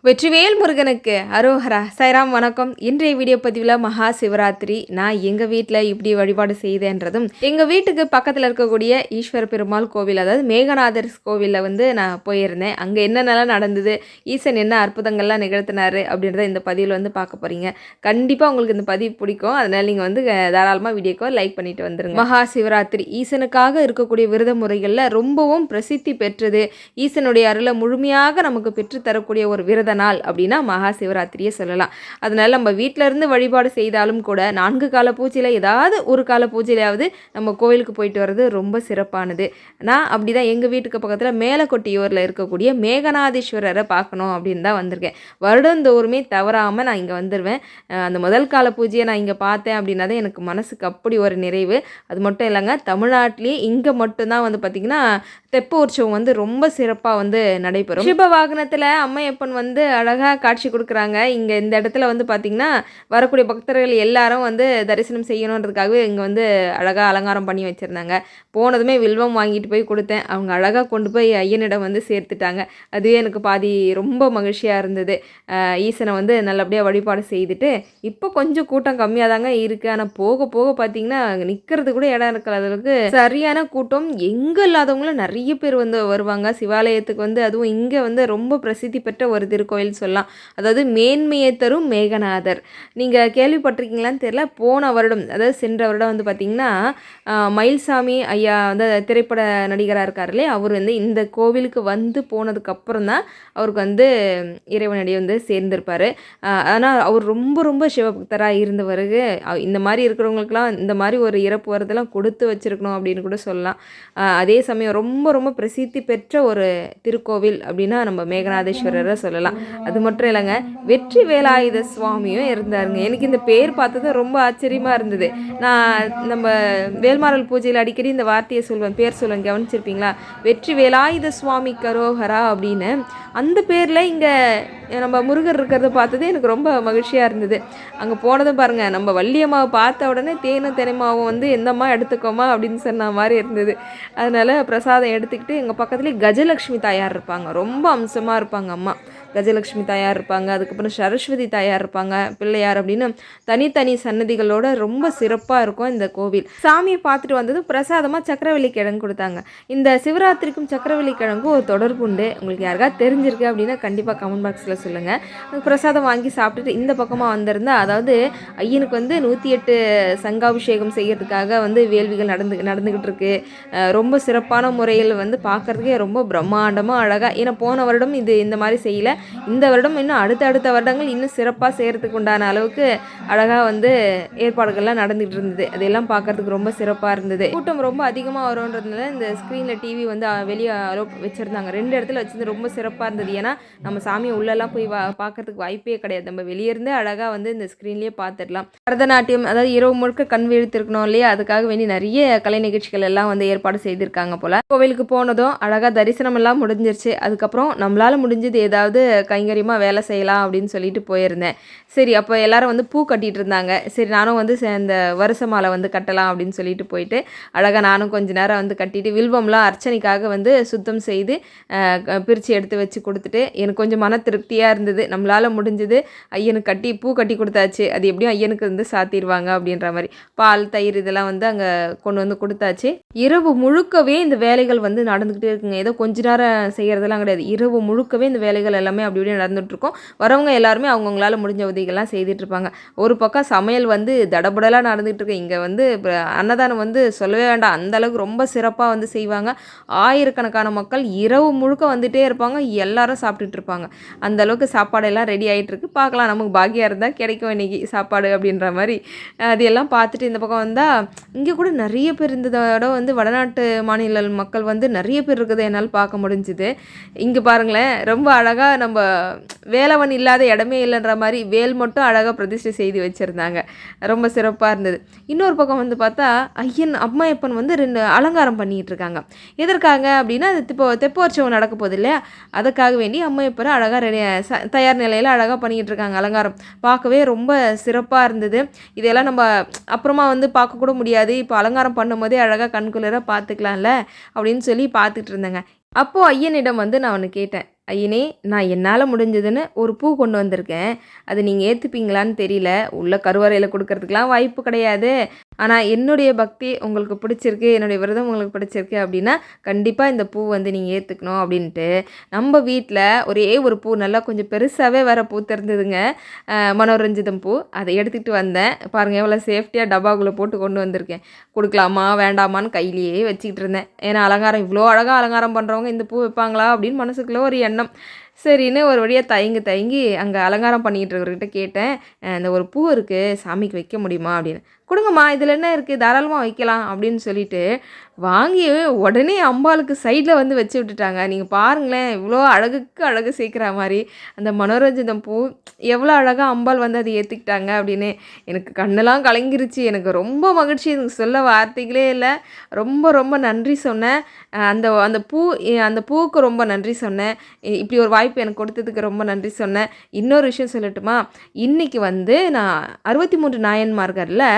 வெற்றிவேல் முருகனுக்கு அரோஹரா சைராம். வணக்கம். இன்றைய வீடியோ பதிவில் மகா சிவராத்திரி நான் எங்கள் வீட்டில் இப்படி வழிபாடு செய்தேன்றதும், எங்கள் வீட்டுக்கு பக்கத்தில் இருக்கக்கூடிய ஈஸ்வர பெருமாள் கோவில், அதாவது மேகநாதர் கோவிலில் வந்து நான் போயிருந்தேன். அங்கே என்னென்னலாம் நடந்தது, ஈசன் என்ன அற்புதங்கள்லாம் நிகழ்த்தினார் அப்படின்றத இந்த பதிவில் வந்து பார்க்க போகிறீங்க. கண்டிப்பாக உங்களுக்கு இந்த பதிவு பிடிக்கும். அதனால் நீங்கள் வந்து தாராளமாக வீடியோக்கோ லைக் பண்ணிட்டு வந்துருங்க. மகா சிவராத்திரி ஈசனுக்காக இருக்கக்கூடிய விரத முறைகளில் ரொம்பவும் பிரசித்தி பெற்றது. ஈசனுடைய அருளை முழுமையாக நமக்கு பெற்றுத்தரக்கூடிய ஒரு விரத நாள் அப்படின்னா மகா சிவராத்திரியே சொல்லலாம். அதனால நம்ம வீட்டில இருந்து வழிபாடு செய்தாலும் கூட 4 கால பூஜையில் ஏதாவது ஒரு கால பூஜையிலாவது நம்ம கோவிலுக்கு போயிட்டு வர்றது ரொம்ப சிறப்பானது. நான் அப்படிதான் எங்கள் வீட்டுக்கு பக்கத்தில் மேலக்கொட்டியூரில் இருக்கக்கூடிய மேகநாதீஸ்வரரை பார்க்கணும் அப்படின்னு தான் வந்திருக்கேன். வருடந்தோறுமே தவறாமல் நான் இங்கே வந்துடுவேன். அந்த முதல் கால பூஜையை நான் இங்கே பார்த்தேன் அப்படின்னா தான் எனக்கு மனசுக்கு அப்படி ஒரு நிறைவு. அது மட்டும் இல்லைங்க, தமிழ்நாட்டிலேயே இங்கே மட்டும்தான் வந்து பார்த்திங்கன்னா தெப்ப உற்சவம் வந்து ரொம்ப சிறப்பாக வந்து நடைபெறும். ரிஷப வாகனத்தில் அம்மையப்பன் வந்து அழகாக காட்சி கொடுக்குறாங்க. இங்கே இந்த இடத்துல வந்து பார்த்திங்கன்னா வரக்கூடிய பக்தர்கள் எல்லாரும் வந்து தரிசனம் செய்யணுன்றதுக்காகவே இங்கே வந்து அழகாக அலங்காரம் பண்ணி வச்சுருந்தாங்க. போனதுமே வில்வம் வாங்கிட்டு போய் கொடுத்தேன். அவங்க அழகாக கொண்டு போய் ஐயனிடம் வந்து சேர்த்துட்டாங்க. அதுவே எனக்கு பாதி ரொம்ப மகிழ்ச்சியாக இருந்தது. ஈசனை வந்து நல்லபடியாக வழிபாடு செய்துட்டு இப்போ கொஞ்சம் கூட்டம் கம்மியாக தாங்க இருக்குது. ஆனால் போக போக பார்த்திங்கன்னா நிற்கிறது கூட இடம் இருக்கிற அளவுக்கு சரியான கூட்டம். எங்கே இல்லாதவங்களும் நிறைய பேர் வந்து வருவாங்க சிவாலயத்துக்கு வந்து. அதுவும் இங்கே வந்து ரொம்ப பிரசித்தி பெற்ற ஒரு திருக்கோயில் சொல்லலாம். அதாவது மேன்மையை தரும் மேகநாதர். நீங்கள் கேள்விப்பட்டிருக்கீங்களான்னு தெரியல. போன வருடம், அதாவது சென்ற வருடம் வந்து பார்த்திங்கன்னா மயில்சாமி ஐயா வந்து திரைப்பட நடிகராக இருக்கார் இல்லையா, அவர் வந்து இந்த கோவிலுக்கு வந்து போனதுக்கப்புறம் தான் அவருக்கு வந்து இறைவனடியை வந்து சேர்ந்திருப்பார். ஆனால் அவர் ரொம்ப ரொம்ப சிவபக்தராக இருந்தவருக்கு இந்த மாதிரி இருக்கிறவங்களுக்கெல்லாம் இந்த மாதிரி ஒரு இறப்பு வரதெல்லாம் கொடுத்து வச்சுருக்கணும் அப்படின்னு கூட சொல்லலாம். அதே சமயம் ரொம்ப ரொம்ப பிரசித்தி பெற்ற ஒரு திருக்கோவில் அப்படின்னா நம்ம மேகநாதேஸ்வரரை சொல்லலாம். அது மட்டும் இல்லைங்க, வெற்றி வேலாயுத சுவாமியும் இருந்தாருங்க. எனக்கு இந்த பேர் பார்த்தது ரொம்ப ஆச்சரியமாக இருந்தது. நான் நம்ம வேல்மாரல் பூஜையில் அடிக்கடி இந்த வார்த்தையை சொல்வேன், பேர் சொல்லுவேன், கவனிச்சிருப்பீங்களா? வெற்றி வேலாயுத சுவாமி கரோஹரா அப்படின்னு. அந்த பேரில் இங்கே நம்ம முருகர் இருக்கிறத பார்த்தது எனக்கு ரொம்ப மகிழ்ச்சியாக இருந்தது. அங்கே போனதும் பாருங்கள், நம்ம வள்ளியம்மாவை பார்த்த உடனே தேனும் தெனைமாவும் வந்து எந்தம்மா எடுத்துக்கோமா அப்படின்னு சொன்ன மாதிரி இருந்தது. அதனால் பிரசாதம் எடுத்துக்கிட்டு எங்கள் பக்கத்துலேயே கஜலக்ஷ்மி தாயார் இருப்பாங்க. ரொம்ப அம்சமாக இருப்பாங்க அம்மா. கஜலக்ஷ்மி தாயார் இருப்பாங்க, அதுக்கப்புறம் சரஸ்வதி தாயார் இருப்பாங்க, பிள்ளையார் அப்படின்னு தனித்தனி சன்னதிகளோட ரொம்ப சிறப்பாக இருக்கும் இந்த கோவில். சாமியை பார்த்துட்டு வந்ததும் பிரசாதமாக சக்கரவள்ளி கிழங்கு கொடுத்தாங்க. இந்த சிவராத்திரிக்கும் சக்கரவள்ளி கிழங்கும் ஒரு தொடர்பு உண்டு. உங்களுக்கு யாருக்காவது தெரிஞ்சிருக்கு அப்படின்னா கண்டிப்பாக கமெண்ட் பாக்ஸில் சொல்லுங்கள். பிரசாதம் வாங்கி சாப்பிட்டுட்டு இந்த பக்கமாக வந்திருந்தால், அதாவது ஐயனுக்கு வந்து 108 சங்காபிஷேகம் செய்யறதுக்காக வந்து வேள்விகள் நடந்துக்கிட்டு இருக்கு. ரொம்ப சிறப்பான முறையில் வந்து பார்க்குறதுக்கே ரொம்ப பிரம்மாண்டமாக அழகாக. ஏன்னா போன வருடம் இது இந்த மாதிரி செய்யலை. இந்த வருடம் இன்னும் அடுத்த வருடங்கள் இன்னும் சிறப்பாக செய்கிறதுக்கு உண்டான அளவுக்கு அழகாக வந்து ஏற்பாடுகள்லாம் நடந்துகிட்டு இருந்தது. அதெல்லாம் பார்க்குறதுக்கு ரொம்ப சிறப்பாக இருந்தது. கூட்டம் ரொம்ப அதிகமாக வரும்ன்றதுனால இந்த ஸ்க்ரீனில் டிவி வந்து வெளியே வச்சுருந்தாங்க. 2 இடத்துல வச்சுருந்து ரொம்ப சிறப்பாக இருந்தது. ஏன்னா நம்ம சாமியை உள்ளெல்லாம் போய் பார்க்கறதுக்கு வாய்ப்பே கிடையாது. நம்ம வெளியே இருந்தே அழகாக வந்து இந்த ஸ்க்ரீன்லேயே பார்த்துடலாம். பரதநாட்டியம், அதாவது இரவு முழுக்க கண் விழித்திருக்கணும் இல்லையா, அதுக்காக வேண்டி நிறைய கலை நிகழ்ச்சிகள் எல்லாம் வந்து ஏற்பாடு செய்திருக்காங்க போல். கோவிலுக்கு போனதும் அழகாக தரிசனம் எல்லாம் முடிஞ்சிருச்சு. அதுக்கப்புறம் நம்மளால் முடிஞ்சது ஏதாவது கைங்கரியமாக வேலை செய்யலாம் அப்படின்னு சொல்லிட்டு போயிருந்தேன். சரி, அப்போ எல்லாரும் வந்து பூ கட்டிகிட்டு இருந்தாங்க. சரி, நானும் வந்து இந்த வருஷ மாலை வந்து கட்டலாம் அப்படின்னு சொல்லிட்டு போயிட்டு அழகாக நானும் கொஞ்ச நேரம் வந்து கட்டிட்டு வில்வம்லாம் அர்ச்சனைக்காக வந்து சுத்தம் செய்து பிரித்து எடுத்து வச்சு கொடுத்துட்டு எனக்கு கொஞ்சம் மன திருப்தியாக இருந்தது. நம்மளால் முடிஞ்சது ஐயனுக்கு பூ கட்டி கொடுத்தாச்சு. அது எப்படியும் ஐயனுக்கு வந்து சாத்திடுவாங்க அப்படின்ற மாதிரி பால் தயிர் இதெல்லாம் வந்து அங்கே கொண்டு வந்து கொடுத்தாச்சு. இரவு முழுக்கவே இந்த வேலைகள் வந்து நடந்துக்கிட்டே இருக்குங்க. ஏதோ கொஞ்ச நேரம் செய்கிறதெல்லாம் கிடையாது. இரவு முழுக்கவே இந்த வேலைகள் எல்லாமே அப்படி இப்படி நடந்துகிட்ருக்கோம். வரவங்க எல்லாருமே அவங்கவுங்களால முடிஞ்ச உதவிகள்லாம் செய்துட்ருப்பாங்க. ஒரு பக்கம் சமையல் வந்து தடபடலாக நடந்துகிட்ருக்கு. இங்கே வந்து அன்னதானம் வந்து சொல்லவே வேண்டாம், அந்தளவுக்கு ரொம்ப சிறப்பாக வந்து செய்வாங்க. ஆயிரக்கணக்கான மக்கள் இரவு முழுக்க வந்துகிட்டே இருப்பாங்க. எல்லாரும் சாப்பிட்டுட்டு இருப்பாங்க. அந்தளவுக்கு சாப்பாடெல்லாம் ரெடி ஆகிட்டுருக்கு. பார்க்கலாம், நமக்கு பாக்கியாக இருந்தால் கிடைக்கும் இன்றைக்கி சாப்பாடு அப்படின்ற மாதிரி. அது எல்லாம் பார்த்துட்டு இந்த பக்கம் வந்தால் இங்கே கூட நிறைய பேர் இருந்ததோட வந்து வடநாட்டு மாநில மக்கள் வந்து நிறைய பேர் இருக்கிறத என்னால் பார்க்க முடிஞ்சுது. இங்கே பாருங்களேன், ரொம்ப அழகாக நம்ம வேலவன் இல்லாத இடமே இல்லைன்ற மாதிரி வேல் மட்டும் அழகாக பிரதிஷ்டை செய்து வச்சுருந்தாங்க. ரொம்ப சிறப்பாக இருந்தது. இன்னொரு பக்கம் வந்து பார்த்தா அம்மையப்பன் வந்து 2 அலங்காரம் பண்ணிகிட்டு இருக்காங்க. எதற்காக அப்படின்னா தெப்போற்சவம் நடக்க போகுது இல்லையா, அதுக்காக வேண்டி அம்மையப்பரை அழகாக தயார் நிலையில் அழகாக பண்ணிகிட்டு இருக்காங்க. அலங்காரம் பார்க்கவே ரொம்ப சிறப்பாக இருந்தது. இதெல்லாம் நம்ம அப்புறமா வந்து பார்க்கக்கூட முடியாது. இப்போ அலங்காரம் பண்ணும் போதே அழகாக கண்குளிர பார்த்துக்கலாம்ல அப்படின்னு சொல்லி பார்த்துட்டு இருந்தேங்க. அப்போது ஐயனிடம் வந்து நான் ஒன்று கேட்டேன். ஐயனே, நான் என்னால் முடிஞ்சதுன்னு ஒரு பூ கொண்டு வந்திருக்கேன். அது நீங்கள் ஏற்றுப்பீங்களான்னு தெரியல. உள்ள கருவறையில் கொடுக்கறதுக்கெலாம் வாய்ப்பு கிடையாது. ஆனால் என்னுடைய பக்தி உங்களுக்கு பிடிச்சிருக்கு, என்னுடைய விரதம் உங்களுக்கு பிடிச்சிருக்கு அப்படின்னா கண்டிப்பாக இந்த பூ வந்து நீங்கள் ஏற்றுக்கணும் அப்படின்ட்டு நம்ம வீட்டில் ஒரே ஒரு பூ நல்லா கொஞ்சம் பெருசாகவே வர பூத்திருந்ததுங்க. மனோரஞ்சிதம் பூ. அதை எடுத்துகிட்டு வந்தேன். பாருங்கள் எவ்வளோ சேஃப்டியாக டப்பாக்குள்ளே போட்டு கொண்டு வந்திருக்கேன். கொடுக்கலாமா வேண்டாமான்னு கையிலேயே வச்சுக்கிட்டு இருந்தேன். ஏன்னா அலங்காரம் இவ்வளோ அழகாக அலங்காரம் பண்ணுறவங்க இந்த பூ வைப்பாங்களா அப்படின்னு மனசுக்குள்ளே ஒரு எண்ணம். சரின்னு ஒரு வழியாக தயங்கி அங்கே அலங்காரம் பண்ணிக்கிட்டு இருக்கிறவர்கிட்ட கேட்டேன், இந்த ஒரு பூ இருக்குது சாமிக்கு வைக்க முடியுமா அப்படின்னு. கொடுங்கம்மா, இதில் என்ன இருக்குது, தாராளமாக வைக்கலாம் அப்படின்னு சொல்லிட்டு வாங்கி உடனே அம்பாளுக்கு சைடில் வந்து வச்சு விட்டுட்டாங்க. நீங்கள் பாருங்களேன், இவ்வளோ அழகுக்கு அழகு சேர்க்குற மாதிரி அந்த மனோரஞ்சிதம் பூ எவ்வளோ அழகாக அம்பாள் வந்து அதை ஏற்றுக்கிட்டாங்க அப்படின்னு எனக்கு கண்ணெல்லாம் கலங்கிருச்சு. எனக்கு ரொம்ப மகிழ்ச்சி, எனக்கு சொல்ல வார்த்தைகளே இல்லை. ரொம்ப ரொம்ப நன்றி சொன்னேன். அந்த அந்த பூ அந்த பூவுக்கு ரொம்ப நன்றி சொன்னேன். இப்படி ஒரு வாய்ப்பு எனக்கு கொடுத்ததுக்கு ரொம்ப நன்றி சொன்னேன். இன்னொரு விஷயம் சொல்லட்டுமா, இன்றைக்கி வந்து நான் 63 நாயன்மார்களில்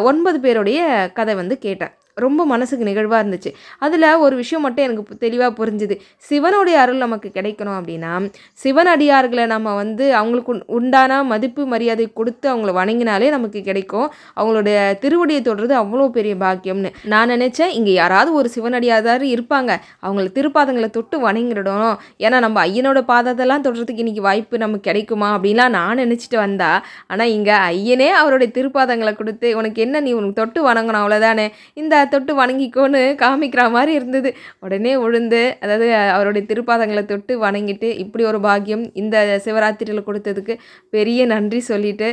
9 பேருடைய கதை வந்து கேட்டேன். ரொம்ப மனசுக்கு நிகழ்வாக இருந்துச்சு. அதில் ஒரு விஷயம் மட்டும் எனக்கு தெளிவாக புரிஞ்சுது. சிவனுடைய அருள் நமக்கு கிடைக்கணும் அப்படின்னா சிவனடியார்களை நம்ம வந்து அவங்களுக்கு உண்டான மதிப்பு மரியாதை கொடுத்து அவங்கள வணங்கினாலே நமக்கு கிடைக்கும். அவங்களுடைய திருவடியை தொடுறது அவ்வளோ பெரிய பாக்கியம்னு நான் நினச்சேன். இங்கே யாராவது ஒரு சிவனடியார் இருப்பாங்க, அவங்கள திருப்பாதங்களை தொட்டு வணங்கிடணும். ஏன்னா நம்ம ஐயனோட பாதத்தெல்லாம் தொடுறதுக்கு இன்றைக்கி வாய்ப்பு நமக்கு கிடைக்குமா அப்படின்லாம் நான் நினச்சிட்டு வந்தா. ஆனால் இங்கே ஐயனே அவருடைய திருப்பாதங்களை கொடுத்து உனக்கு என்ன, நீ உனக்கு தொட்டு வணங்கணும் அவ்வளோதானே, இந்த தொட்டு வணங்கிக்கோன்னு காமிக்கிற மாதிரி இருந்தது. உடனே விழுந்து அதாவது அவருடைய திருப்பாதங்களை தொட்டு வணங்கிட்டு இப்படி ஒரு பாக்கியம் இந்த சிவராத்திரியில் கொடுத்ததுக்கு பெரிய நன்றி சொல்லிட்டு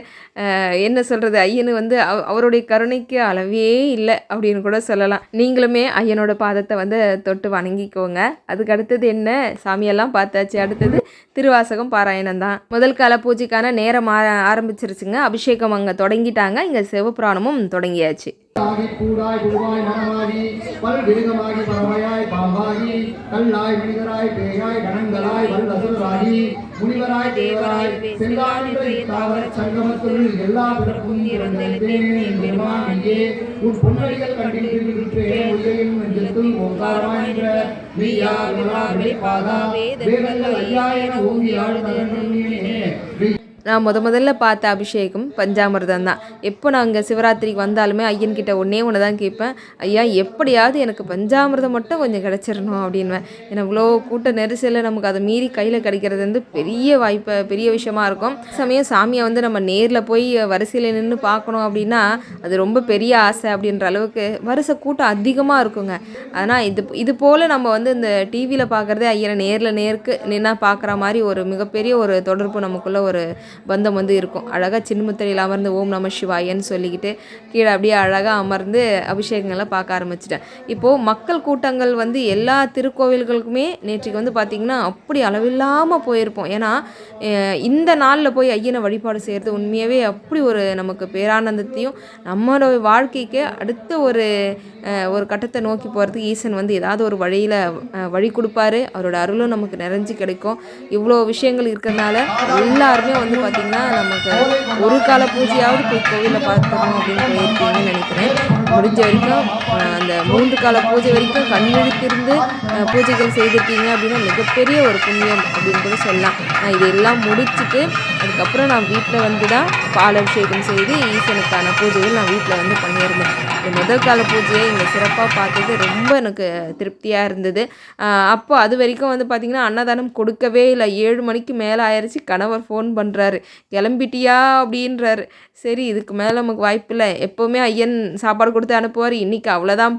என்ன சொல்கிறது, ஐயனு வந்து அவருடைய கருணைக்கு அளவே இல்லை அப்படின்னு கூட சொல்லலாம். நீங்களுமே ஐயனோட பாதத்தை வந்து தொட்டு வணங்கிக்கோங்க. அதுக்கு அடுத்தது என்ன, சாமியெல்லாம் பார்த்தாச்சு. அடுத்தது திருவாசகம் பாராயணம் தான். முதல் கால பூஜைக்கான நேரம் ஆரம்பிச்சிருச்சுங்க. அபிஷேகம் அங்கே தொடங்கிட்டாங்க. இங்கே சிவபுராணமும் தொடங்கியாச்சு. கூடாய் குழுவாய் மனமாகி பல் விருகமாகி பறவையாய் பாம்பாகி கல்லாய் மனிதராய் பேயாய் கணங்களாய் வல்லசுராகி முனிவராய் தேவராய் செல்லாய் தாவர சங்கமத்துள் எல்லா பிறப்பும் பெருமானியே உன் பொன்னடிகள் கண்டிருக்கிறேன் உதயம் நெஞ்சத்துள் ஓங்காரமாய் என்ற நீயா வெளிப்பாதா வேதங்கள் ஐயாயிரம் ஓங்கி ஆளுநே. நான் முதல்ல பார்த்த அபிஷேகம் பஞ்சாமிர்தம் தான். எப்போ நான் அங்கே சிவராத்திரிக்கு வந்தாலுமே ஐயன்கிட்ட ஒன்றே ஒன்று தான் கேட்பேன், ஐயா எப்படியாவது எனக்கு பஞ்சாமிர்தம் மட்டும் கொஞ்சம் கிடச்சிடணும் அப்படின்வேன். ஏன்னா இவ்வளோ கூட்ட நெரிசலில் நமக்கு அதை மீறி கையில் கிடைக்கிறது வந்து பெரிய விஷயமா இருக்கும். சமயம் சாமியை வந்து நம்ம நேரில் போய் வரிசையில் நின்று பார்க்கணும் அப்படின்னா அது ரொம்ப பெரிய ஆசை அப்படின்ற அளவுக்கு வரிசை கூட்டம் அதிகமாக இருக்குங்க. ஆனால் இது போல் நம்ம வந்து இந்த டிவியில் பார்க்குறதே ஐயனை நேருக்கு நின்னா பார்க்குற மாதிரி ஒரு மிகப்பெரிய ஒரு தொடர்பு நமக்குள்ள ஒரு பந்தம் வந்து இருக்கும். அழகாக சின்முத்திரையில் அமர்ந்து ஓம் நம சிவாயன்னு சொல்லிக்கிட்டு கீழே அப்படியே அழகாக அமர்ந்து அபிஷேகங்களை பார்க்க ஆரம்பிச்சிட்டேன். இப்போது மக்கள் கூட்டங்கள் வந்து எல்லா திருக்கோவில்களுக்குமே நேற்றுக்கு வந்து பார்த்திங்கன்னா அப்படி அளவில்லாமல் போயிருப்போம். ஏன்னா இந்த நாளில் போய் ஐயனை வழிபாடு செய்கிறது உண்மையாகவே அப்படி ஒரு நமக்கு பேரானந்தத்தையும் நம்மளோட வாழ்க்கைக்கு அடுத்த ஒரு கட்டத்தை நோக்கி போகிறதுக்கு ஈசன் வந்து ஏதாவது ஒரு வழி கொடுப்பாரு. அவரோட அருளும் நமக்கு நிறைஞ்சு கிடைக்கும். இவ்வளோ விஷயங்கள் இருக்கிறதுனால எல்லாருமே வந்து பார்த்திங்கன்னா நமக்கு ஒரு கால பூஜையாவது போய் கோவிலில் பார்த்துக்கணும் அப்படின்னு போயிருக்கீங்கன்னு நினைக்கிறேன். முடிஞ்ச வரைக்கும் அந்த 3 கால பூஜை வரைக்கும் கண்விழித்திருந்து பூஜைகள் செய்திருக்கீங்க அப்படின்னா மிகப்பெரிய ஒரு புண்ணியம் அப்படின்னு கூட சொல்லலாம். நான் இதெல்லாம் முடிச்சுட்டு அதுக்கப்புறம் நான் வீட்டில் வந்து தான் பால் அபிஷேகம் செய்து ஈசனுக்கான பூஜைகள் நான் வீட்டில் வந்து பண்ணியிருந்தேன். இந்த முதல் கால பூஜையை இங்கே சிறப்பாக பார்த்தது ரொம்ப எனக்கு திருப்தியாக இருந்தது. அப்போ அது வரைக்கும் வந்து பார்த்திங்கன்னா அன்னதானம் கொடுக்கவே இல்லை. 7 மணிக்கு மேலே ஆயிடுச்சு. கணவர் ஃபோன் பண்ணுறாரு, கிளம்பிட்டியா அப்படின்றாரு. சரி இதுக்கு மேலே நமக்கு வாய்ப்பு இல்லை, எப்போவுமே ஐயன் சாப்பாடு கொடுத்து அனுப்புவார், இன்றைக்கி அவ்வளோதான்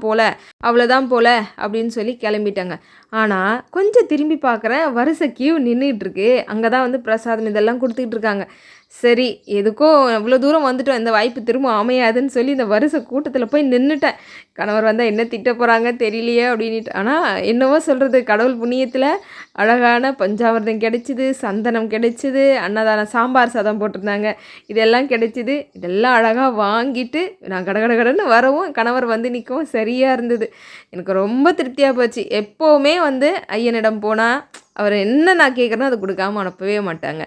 போல அப்படின்னு சொல்லி கிளம்பிட்டாங்க. ஆனால் கொஞ்சம் திரும்பி பார்க்குறேன், வரிசை கியூ நின்றுட்டுருக்கு. அங்கே தான் வந்து பிரசாதம் இதெல்லாம் கொடுத்துக்கிட்டு இருக்காங்க. சரி எதுக்கோ இவ்வளோ தூரம் வந்துட்டோம், இந்த வாய்ப்பு திரும்ப அமையாதுன்னு சொல்லி இந்த வரிசை கூட்டத்தில் போய் நின்றுட்டேன். கணவர் வந்தால் என்ன திட்ட போகிறாங்க தெரியலையே அப்படின்ட்டு. ஆனால் என்னவோ சொல்கிறது, கடவுள் புண்ணியத்தில் அழகான பஞ்சாமிர்தம் கிடைச்சிது, சந்தனம் கிடைச்சிது, அன்னதானம் சாம்பார் சாதம் போட்டிருந்தாங்க, இதெல்லாம் கிடைச்சிது. இதெல்லாம் அழகாக வாங்கிட்டு நான் கடன்னு வரவும் கணவர் வந்து நிற்கவும் சரியாக இருந்தது. எனக்கு ரொம்ப திருப்தியாக போச்சு. எப்போவுமே வந்து ஐயனிடம் போனால் அவர் என்ன நான் கேட்குறேனோ அதை கொடுக்காம அனுப்பவே மாட்டாங்க.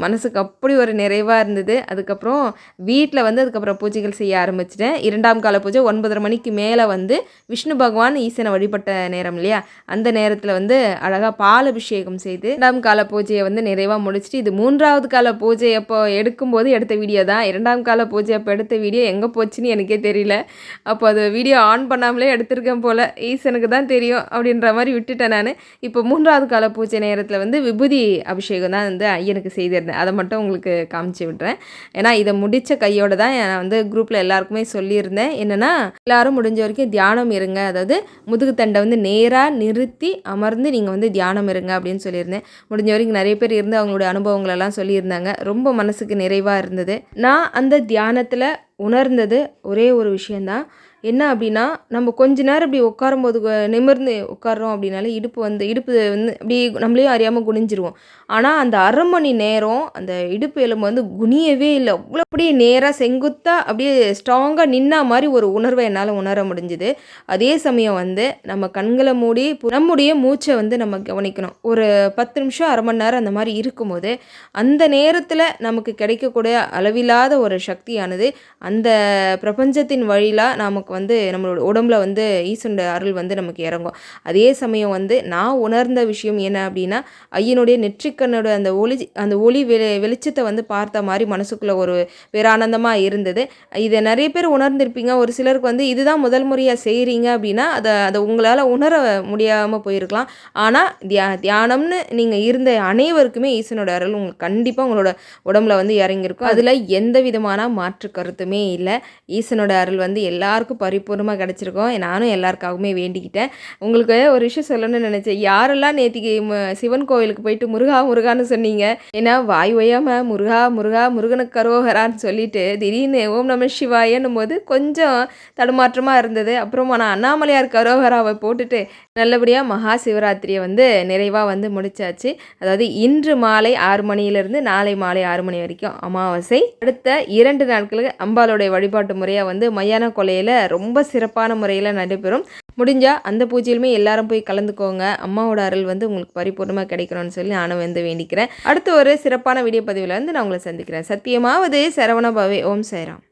மனசுக்கு அப்படி ஒரு நிறைவாக இருந்தது. அதுக்கப்புறம் வீட்டில் வந்து அதுக்கப்புறம் பூஜைகள் செய்ய ஆரம்பிச்சிட்டேன். 2ஆம் கால பூஜை 9:30 மணிக்கு மேலே வந்து விஷ்ணு பகவான் ஈசனை வழிபட்ட நேரம் இல்லையா, அந்த நேரத்தில் வந்து அழகாக பால் அபிஷேகம் செய்து 2ஆம் கால பூஜையை வந்து நிறைவாக முடிச்சுட்டு, இது 3ஆவது கால பூஜை அப்போ எடுக்கும்போது எடுத்த வீடியோ தான். 2ஆம் கால பூஜை அப்போ எடுத்த வீடியோ எங்கே போச்சுன்னு எனக்கே தெரியல. அப்போ அது வீடியோ ஆன் பண்ணாமலே எடுத்திருக்கேன் போல், ஈசனுக்கு தான் தெரியும் அப்படின்ற மாதிரி விட்டுட்டேன் நான். இப்போ 3ஆவது கால பூஜை நேரத்தில் வந்து விபூதி அபிஷேகம் தான் வந்து ஐயனுக்கு செய்திருந்தேன். அதை மட்டும் உங்களுக்கு காமிச்சு விட்றேன். ஏன்னா இதை முடித்த கையோடு தான் நான் வந்து குரூப்பில் எல்லாருக்குமே சொல்லியிருந்தேன். என்னென்னா எல்லோரும் முடிஞ்ச வரைக்கும் தியானம் இருங்க, அதாவது முதுகுத்தண்டை வந்து நேராக நிறுத்தி அமர்ந்து நீங்கள் வந்து தியானம் இருங்க அப்படின்னு சொல்லியிருந்தேன். முடிஞ்ச வரைக்கும் நிறைய பேர் இருந்து அவங்களுடைய அனுபவங்களெல்லாம் சொல்லியிருந்தாங்க. ரொம்ப மனசுக்கு நிறைவாக இருந்தது. நான் அந்த தியானத்தில் உணர்ந்தது ஒரே ஒரு விஷயந்தான். என்ன அப்படின்னா, நம்ம கொஞ்ச நேரம் இப்படி உட்காரும்போது நிமிர்ந்து உட்காரோம் அப்படின்னாலே இடுப்பு வந்து அப்படி நம்மளையும் அறியாமல் குனிஞ்சிருவோம். ஆனால் அந்த அரை மணி நேரம் அந்த இடுப்பு எலும்பு வந்து குனியவே இல்லை. அவ்வளோ அப்படியே நேராக செங்குத்தாக அப்படியே ஸ்ட்ராங்காக நின்னா மாதிரி ஒரு உணர்வை என்னால் உணர முடிஞ்சுது. அதே சமயம் வந்து நம்ம கண்களை மூடி நம்முடைய மூச்சை வந்து நம்ம கவனிக்கணும். ஒரு 10 நிமிஷம் அரை மணி நேரம் அந்த மாதிரி இருக்கும்போது அந்த நேரத்தில் நமக்கு கிடைக்கக்கூடிய அளவில்லாத ஒரு சக்தியானது அந்த பிரபஞ்சத்தின் வழியில் நமக்கு வந்து நம்மளோட உடம்புல வந்து ஈசனுடைய அருள் வந்து நமக்கு இறங்கும். அதே சமயம் வந்து நான் உணர்ந்த விஷயம் என்ன அப்படின்னா, ஐயனுடைய நெற்றிக்கண்ணோட அந்த ஒளி வெளிச்சத்தை வந்து பார்த்த மாதிரி மனசுக்குள்ளே ஒரு பேரானந்தமாக இருந்தது. இதை நிறைய பேர் உணர்ந்திருப்பீங்க. ஒரு சிலருக்கு வந்து இதுதான் முதல் முறையாக செய்கிறீங்க அப்படின்னா அதை உங்களால் உணர முடியாமல் போயிருக்கலாம். ஆனால் தியானம்னு நீங்கள் இருந்த அனைவருக்குமே ஈசனோட அருள் உங்களுக்கு கண்டிப்பாக உங்களோட உடம்புல வந்து இறங்கியிருக்கும். அதில் எந்த விதமான மாற்று கருத்துமே இல்லை. ஈசனோட அருள் வந்து எல்லாருக்கும் பரிபூர்ணமாக கிடச்சிருக்கோம். நானும் எல்லாருக்காகவுமே வேண்டிக்கிட்டேன். உங்களுக்கு ஒரு விஷயம் சொல்லணும்னு நினச்சேன். யாரெல்லாம் நேற்றுக்கு சிவன் கோவிலுக்கு போயிட்டு முருகான்னு சொன்னீங்க, ஏன்னா வாய் ஒய்யாமல் முருகனுக்கு கரோகரான்னு சொல்லிட்டு திடீர்னு ஓம் நம சிவாயன்னும் போது கொஞ்சம் தடுமாற்றமாக இருந்தது. அப்புறமா நான் அண்ணாமலையார் கரோகராவை போட்டுட்டு நல்லபடியாக மகா சிவராத்திரியை வந்து நிறைவாக வந்து முடிச்சாச்சு. அதாவது இன்று மாலை 6 மணியிலிருந்து நாளை மாலை 6 மணி வரைக்கும் அமாவாசை. அடுத்த 2 நாட்களுக்கு அம்பாளுடைய வழிபாட்டு முறையாக வந்து மயான கொலையில் ரொம்ப சிறப்பான முறையில் நடைபெறும். முடிஞ்சால் அந்த பூஜையிலுமே எல்லாரும் போய் கலந்துக்கோங்க. அம்மாவோட அருள் வந்து உங்களுக்கு பரிபூர்ணமாக கிடைக்கணும்னு சொல்லி நானும் வந்து வேண்டிக்கிறேன். அடுத்து ஒரு சிறப்பான வீடியோ பதிவில் வந்து நான் உங்களை சந்திக்கிறேன். சத்தியமாவது சரவண பவே. ஓம் சாய்ராம்.